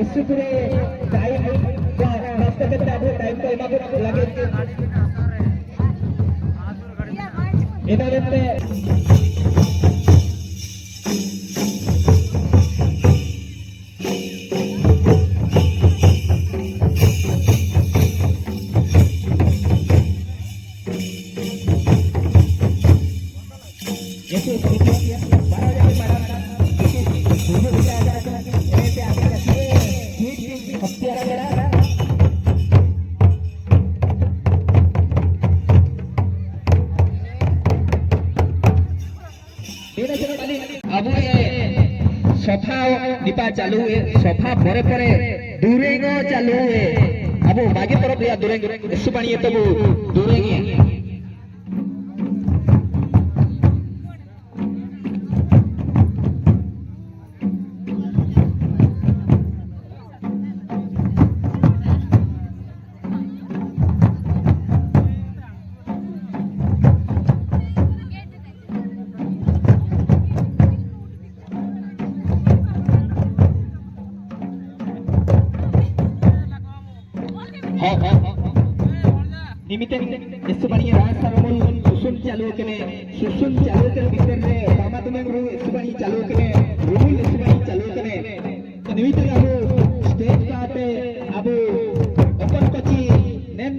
इस्पुरे time का रास्ते पे टाइम को एमा को लगे इधर अब ये सफा दीपा चालू है सफा परे परे दूरेंगो चालू है अब बागे तरफ या दूरेंगे सुपानी तो दूरेंगे निमित्ते इस्पानी रास्ता रोमल सुसुन चालू कने भीतर में बामा तुमें रू इस्पानी चालू कने रूल इस्पानी चालू कने तो निमित्ते अब स्टेज का पे अब ओपन कोची नेन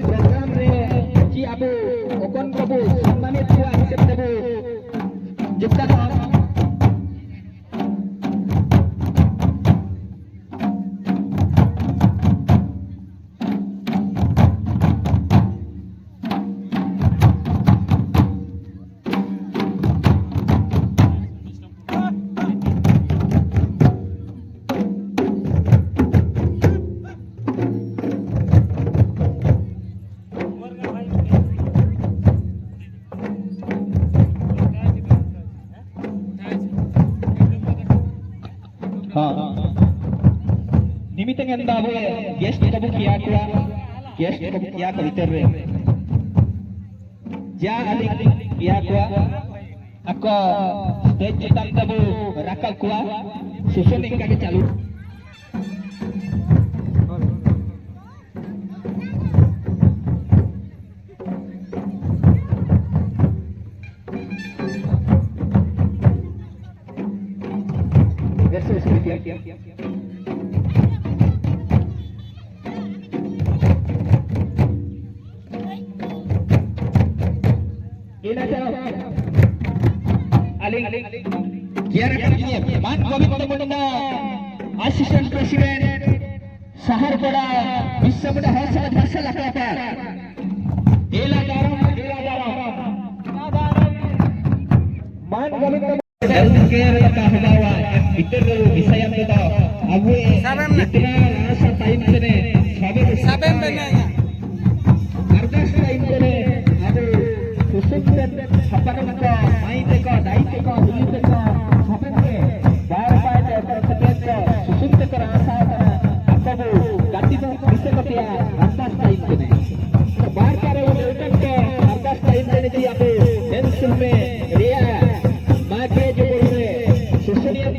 प्रोग्राम रे जी अब ओपन कबू सम्मानित हुआ हिसाब देबो जितना निमित्ते अंदा अब गेस्ट कबू किया भीतर रे जा अली किया आपको स्टेज चितान तब रखा कुआ सुसुन इनका के चालू असिस्टेंट प्रेसिडेंट शहरपड़ा विश्वपड़ा हौसला धरसला का मान गोविंद हेल्थकेयर का हुआ भीतर विषय में तो अब इतना लास्ट टाइम से सबे बने अर्धस टाइम से अब सुसुन छपन का माई का दाई का हुई का सबे के बार बार पर सकेत का सुसुन कर आशा आपको गाड़ी में विषय को दिया अर्धस टाइम से तो बार बार वो रिटर्न के अर्धस टाइम से जी आप पेंसिल में रिया मां के जो बोल रहे सुसुनियत